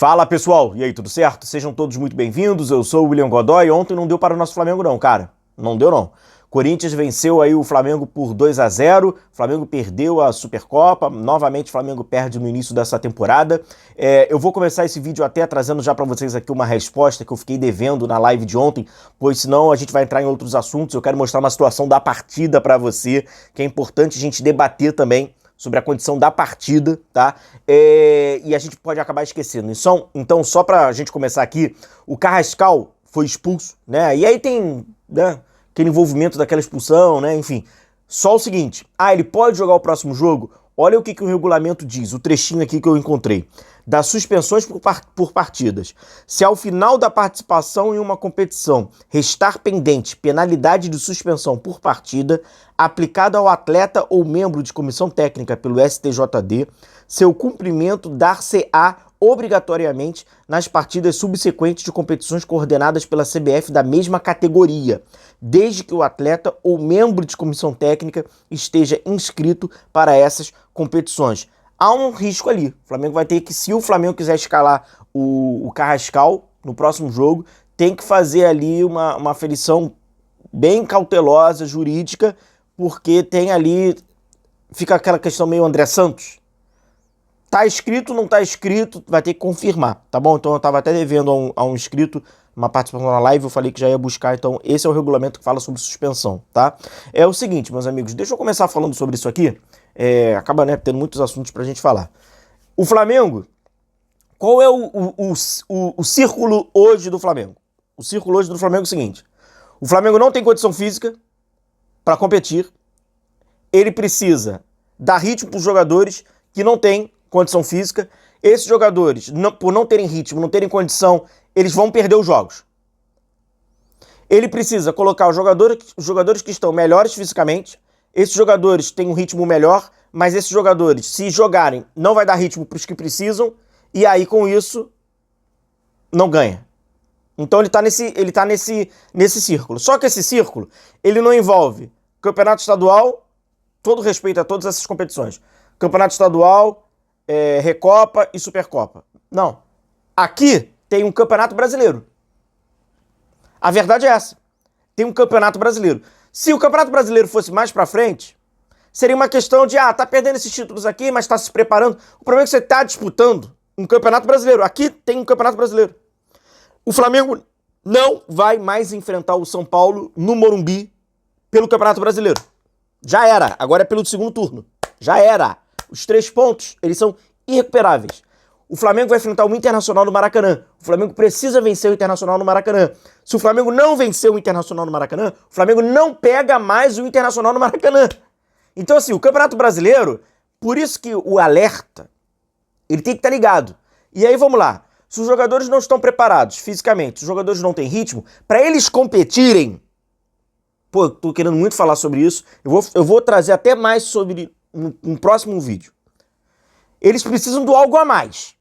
Fala pessoal, e aí, tudo certo? Sejam todos muito bem-vindos, eu sou o William Godoy. Ontem não deu para o nosso Flamengo não, cara, não deu não. Corinthians venceu aí o Flamengo por 2-0, o Flamengo perdeu a Supercopa, novamente o Flamengo perde no início dessa temporada. Eu vou começar esse vídeo até trazendo já para vocês aqui uma resposta que eu fiquei devendo na live de ontem, pois senão a gente vai entrar em outros assuntos. Eu quero mostrar uma situação da partida para você, que é importante a gente debater também sobre a condição da partida, tá? E a gente pode acabar esquecendo. Então, só pra gente começar aqui, o Carrascal foi expulso, né? E aí tem, né, aquele envolvimento daquela expulsão, né? Enfim, só o seguinte, ele pode jogar o próximo jogo? Olha o que o regulamento diz, o trechinho aqui que eu encontrei. Das suspensões por partidas. Se ao final da participação em uma competição restar pendente penalidade de suspensão por partida, aplicada ao atleta ou membro de comissão técnica pelo STJD, seu cumprimento dar-se-á obrigatoriamente nas partidas subsequentes de competições coordenadas pela CBF da mesma categoria, desde que o atleta ou membro de comissão técnica esteja inscrito para essas competições. Há um risco ali. O Flamengo vai ter que, se o Flamengo quiser escalar o Carrascal no próximo jogo, tem que fazer ali uma aferição bem cautelosa, jurídica, porque tem ali, fica aquela questão meio André Santos. Tá escrito, não tá escrito, vai ter que confirmar, tá bom? Então eu tava até devendo a um inscrito uma participação na live, eu falei que já ia buscar, então esse é o regulamento que fala sobre suspensão, tá? É o seguinte, meus amigos, deixa eu começar falando sobre isso aqui, acaba, né, tendo muitos assuntos pra gente falar. O Flamengo, qual é o círculo hoje do Flamengo? O círculo hoje do Flamengo é o seguinte, o Flamengo não tem condição física para competir, ele precisa dar ritmo para os jogadores que não têm condição física. Esses jogadores, por não terem ritmo, não terem condição, eles vão perder os jogos. Ele precisa colocar os jogadores que estão melhores fisicamente. Esses jogadores têm um ritmo melhor, mas esses jogadores, se jogarem, não vai dar ritmo para os que precisam, e aí com isso não ganha. Então ele tá nesse círculo. Só que esse círculo, ele não envolve campeonato estadual, todo respeito a todas essas competições, campeonato estadual, Recopa e Supercopa. Não. Aqui tem um campeonato brasileiro. A verdade é essa. Tem um campeonato brasileiro. Se o campeonato brasileiro fosse mais pra frente, seria uma questão de, tá perdendo esses títulos aqui, mas tá se preparando. O problema é que você tá disputando um campeonato brasileiro. Aqui tem um campeonato brasileiro. O Flamengo não vai mais enfrentar o São Paulo no Morumbi pelo Campeonato Brasileiro. Já era. Agora é pelo segundo turno. Já era. Os 3 pontos, eles são irrecuperáveis. O Flamengo vai enfrentar o Internacional no Maracanã. O Flamengo precisa vencer o Internacional no Maracanã. Se o Flamengo não vencer o Internacional no Maracanã, o Flamengo não pega mais o Internacional no Maracanã. Então, assim, o Campeonato Brasileiro, por isso que o alerta, ele tem que estar ligado. E aí, vamos lá. Se os jogadores não estão preparados fisicamente, se os jogadores não têm ritmo, para eles competirem, eu tô querendo muito falar sobre isso, eu vou trazer até mais sobre um próximo vídeo. Eles precisam do algo a mais.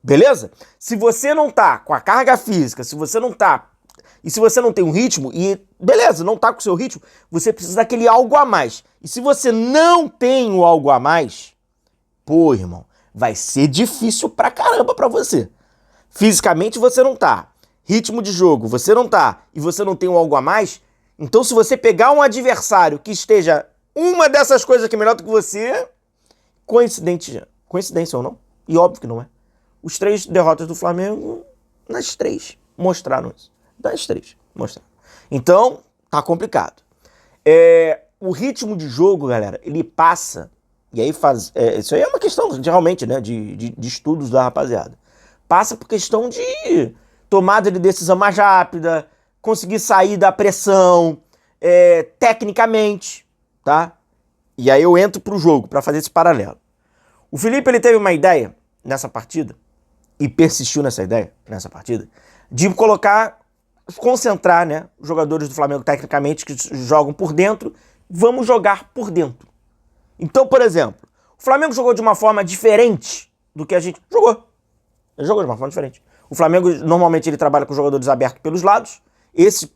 Beleza? Se você não tá com a carga física, se você não tem um ritmo, e beleza, não tá com o seu ritmo, você precisa daquele algo a mais. E se você não tem o algo a mais, irmão, vai ser difícil pra caramba pra você. Fisicamente você não tá. Ritmo de jogo você não tá. E você não tem um algo a mais. Então se você pegar um adversário que esteja uma dessas coisas aqui melhor do que você, coincidência ou não? E óbvio que não é. Os 3 derrotas do Flamengo, nas 3, mostraram isso. Das 3, mostraram. Então, tá complicado. O ritmo de jogo, galera, ele passa... E aí isso aí é uma questão, realmente, né, de estudos da rapaziada. Passa por questão de tomada de decisão mais rápida, conseguir sair da pressão, tecnicamente, tá? E aí eu entro pro jogo, para fazer esse paralelo. O Felipe, ele teve uma ideia nessa partida, e persistiu nessa ideia, nessa partida, de concentrar, né, os jogadores do Flamengo tecnicamente que jogam por dentro, vamos jogar por dentro. Então, por exemplo, o Flamengo jogou de uma forma diferente do que a gente jogou. Ele jogou de uma forma diferente. O Flamengo, normalmente, ele trabalha com jogadores abertos pelos lados. Esse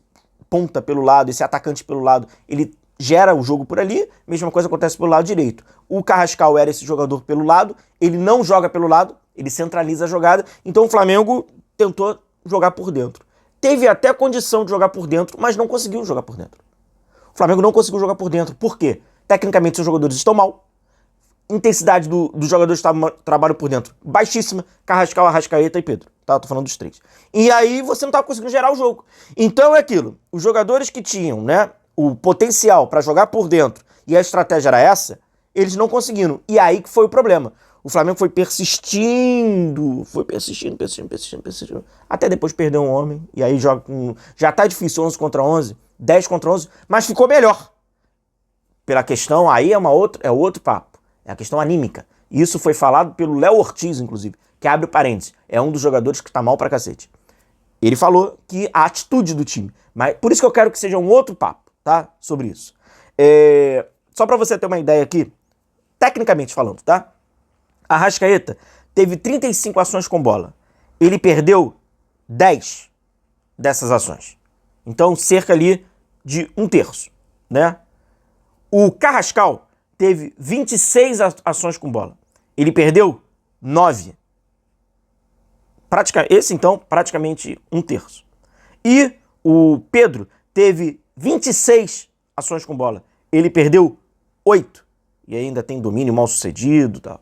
ponta pelo lado, esse atacante pelo lado, ele gera o jogo por ali. Mesma coisa acontece pelo lado direito. O Carrascal era esse jogador pelo lado. Ele não joga pelo lado. Ele centraliza a jogada, então o Flamengo tentou jogar por dentro. Teve até condição de jogar por dentro, mas não conseguiu jogar por dentro. O Flamengo não conseguiu jogar por dentro. Por quê? Tecnicamente, seus jogadores estão mal. Intensidade dos jogadores que trabalham por dentro baixíssima. Carrascal, Arrascaeta e Pedro. Tá? Tô falando dos três. E aí você não estava conseguindo gerar o jogo. Então é aquilo. Os jogadores que tinham, né, o potencial para jogar por dentro e a estratégia era essa, eles não conseguiram. E aí que foi o problema. O Flamengo foi persistindo, até depois perder um homem. E aí já tá difícil 11 contra 11, 10 contra 11, mas ficou melhor. Pela questão, aí é outro papo. É a questão anímica. Isso foi falado pelo Léo Ortiz, inclusive, que abre parênteses. É um dos jogadores que tá mal pra cacete. Ele falou que a atitude do time. Mas por isso que eu quero que seja um outro papo, tá? Sobre isso. Só pra você ter uma ideia aqui, tecnicamente falando, tá? Arrascaeta teve 35 ações com bola. Ele perdeu 10 dessas ações. Então, cerca ali de 1/3, né? O Carrascal teve 26 ações com bola. Ele perdeu 9. Esse, então, praticamente 1/3. E o Pedro teve 26 ações com bola. Ele perdeu 8. E ainda tem domínio mal sucedido e tal.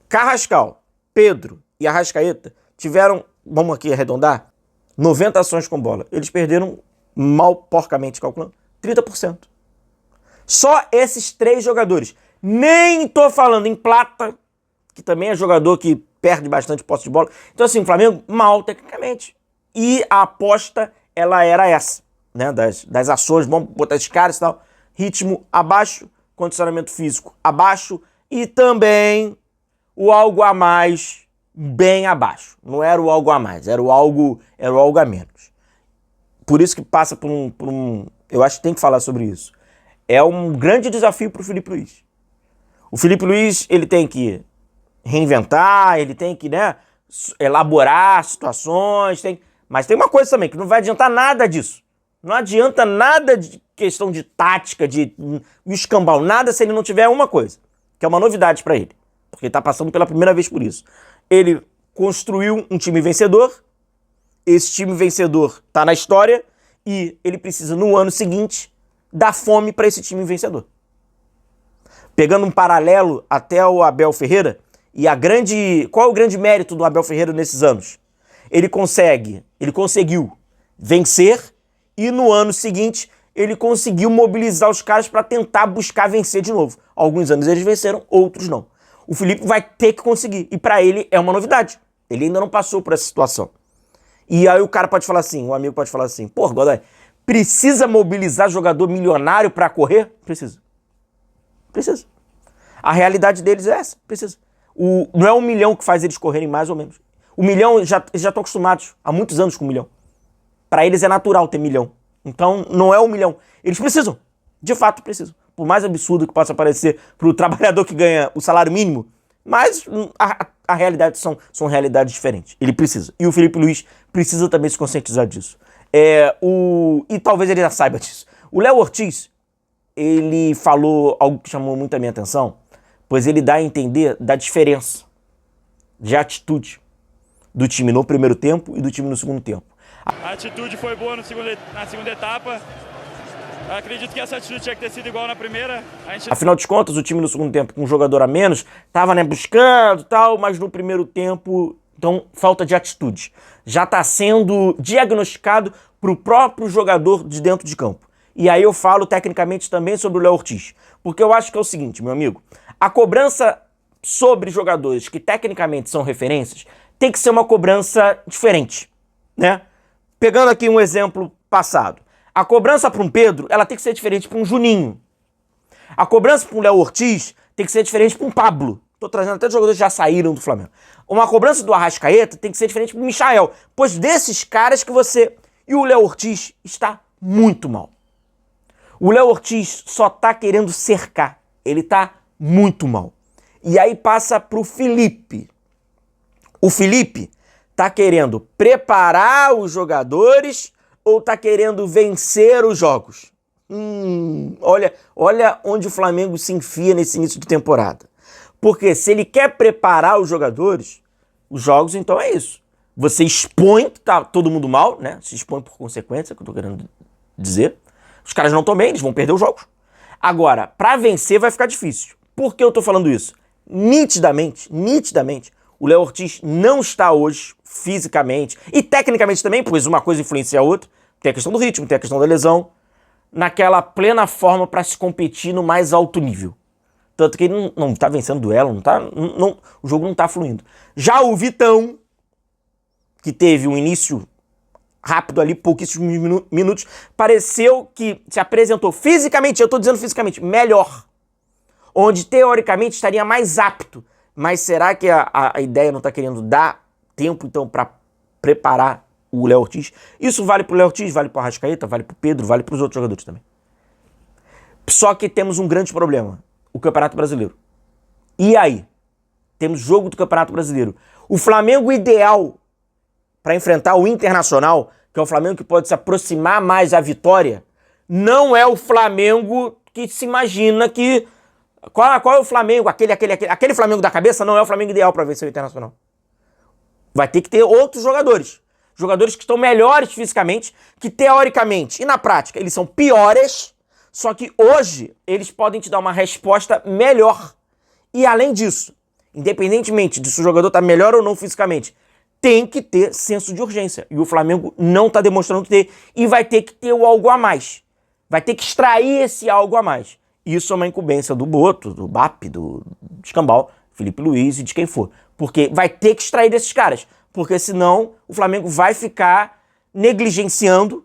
Carrascal, Pedro e Arrascaeta tiveram, vamos aqui arredondar, 90 ações com bola. Eles perderam, mal porcamente calculando, 30%. Só esses 3 jogadores. Nem tô falando em Plata, que também é jogador que perde bastante posse de bola. Então assim, o Flamengo mal tecnicamente. E a aposta, ela era essa, né? Das ações, vamos botar esses caras e tal. Ritmo abaixo, condicionamento físico abaixo e também o algo a mais bem abaixo. Não era o algo a mais, era o algo a menos. Por isso que passa por um... Eu acho que tem que falar sobre isso. É um grande desafio para o Felipe Luiz. O Felipe Luiz, ele tem que reinventar, ele tem que, né, elaborar situações, mas tem uma coisa também, que não vai adiantar nada disso. Não adianta nada de questão de tática, de escambau, nada se ele não tiver uma coisa, que é uma novidade para ele. Porque ele está passando pela primeira vez por isso. Ele construiu um time vencedor, esse time vencedor está na história e ele precisa, no ano seguinte, dar fome para esse time vencedor. Pegando um paralelo até o Abel Ferreira, qual é o grande mérito do Abel Ferreira nesses anos? Ele conseguiu vencer e no ano seguinte ele conseguiu mobilizar os caras para tentar buscar vencer de novo. Alguns anos eles venceram, outros não. O Felipe vai ter que conseguir. E para ele é uma novidade. Ele ainda não passou por essa situação. E aí o cara pode falar assim, um amigo pode falar assim, pô, Godoy, precisa mobilizar jogador milionário para correr? Precisa. Precisa. A realidade deles é essa. Precisa. Não é 1 milhão que faz eles correrem mais ou menos. O milhão, eles já estão acostumados há muitos anos com 1 milhão. Para eles é natural ter 1 milhão. Então não é 1 milhão. Eles precisam. De fato precisam. Por mais absurdo que possa parecer para o trabalhador que ganha o salário mínimo, mas a realidade são realidades diferentes. Ele precisa. E o Felipe Luiz precisa também se conscientizar disso. E talvez ele já saiba disso. O Léo Ortiz, ele falou algo que chamou muito a minha atenção, pois ele dá a entender da diferença de atitude do time no primeiro tempo e do time no segundo tempo. A atitude foi boa na segunda etapa. Acredito que essa atitude tinha que ter sido igual na primeira. Afinal de contas, o time no segundo tempo, com um jogador a menos, estava, né, buscando e tal, mas no primeiro tempo, então, falta de atitude. Já está sendo diagnosticado para o próprio jogador de dentro de campo. E aí eu falo tecnicamente também sobre o Léo Ortiz. Porque eu acho que é o seguinte, meu amigo, a cobrança sobre jogadores que tecnicamente são referências tem que ser uma cobrança diferente, né? Pegando aqui um exemplo passado. A cobrança para um Pedro, ela tem que ser diferente para um Juninho. A cobrança para um Léo Ortiz tem que ser diferente para um Pablo. Tô trazendo até jogadores que já saíram do Flamengo. Uma cobrança do Arrascaeta tem que ser diferente para o Michael. Pois desses caras que você... E o Léo Ortiz está muito mal. O Léo Ortiz só tá querendo cercar. Ele tá muito mal. E aí passa pro Felipe. O Felipe tá querendo preparar os jogadores ou tá querendo vencer os jogos? Olha onde o Flamengo se enfia nesse início de temporada. Porque se ele quer preparar os jogadores, os jogos, então é isso. Você expõe que tá todo mundo mal, né? Se expõe por consequência, que eu tô querendo dizer. Os caras não estão bem, eles vão perder os jogos. Agora, pra vencer vai ficar difícil. Por que eu tô falando isso? Nitidamente, o Léo Ortiz não está hoje, fisicamente, e tecnicamente também, pois uma coisa influencia a outra, tem a questão do ritmo, tem a questão da lesão, naquela plena forma para se competir no mais alto nível. Tanto que ele não tá vencendo duelo, o jogo não tá fluindo. Já o Vitão, que teve um início rápido ali, pouquíssimos minutos, pareceu que se apresentou fisicamente, eu tô dizendo fisicamente, melhor. Onde teoricamente estaria mais apto. Mas será que a ideia não tá querendo dar tempo, então, para preparar o Léo Ortiz? Isso vale pro Léo Ortiz, vale pro Arrascaeta, vale pro Pedro, vale pros outros jogadores também. Só que temos um grande problema, o Campeonato Brasileiro. E aí? Temos jogo do Campeonato Brasileiro. O Flamengo ideal para enfrentar o Internacional, que é o Flamengo que pode se aproximar mais à vitória, não é o Flamengo que se imagina que... Qual é o Flamengo? Aquele Flamengo da cabeça não é o Flamengo ideal para vencer o Internacional. Vai ter que ter outros jogadores. Jogadores que estão melhores fisicamente, que teoricamente e na prática eles são piores, só que hoje eles podem te dar uma resposta melhor. E além disso, independentemente de se o jogador está melhor ou não fisicamente, tem que ter senso de urgência. E o Flamengo não está demonstrando ter. E vai ter que ter o algo a mais. Vai ter que extrair esse algo a mais. Isso é uma incumbência do Boto, do BAP, do Escambau, Felipe Luiz e de quem for. Porque vai ter que extrair desses caras. Porque senão o Flamengo vai ficar negligenciando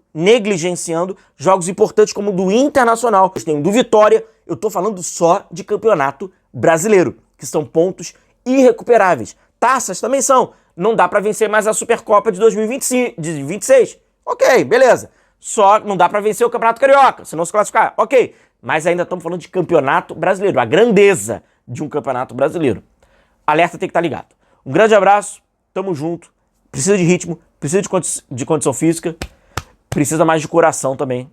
jogos importantes como o do Internacional. Tem o do Vitória. Eu tô falando só de Campeonato Brasileiro, que são pontos irrecuperáveis. Taças também são. Não dá pra vencer mais a Supercopa de 2026. Ok, beleza. Só não dá pra vencer o Campeonato Carioca, se não se classificar. Ok. Mas ainda estamos falando de Campeonato Brasileiro, a grandeza de um Campeonato Brasileiro. Alerta tem que estar ligado. Um grande abraço, tamo junto. Precisa de ritmo, precisa de condição física, precisa mais de coração também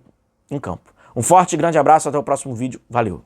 em campo. Um forte e grande abraço, até o próximo vídeo. Valeu!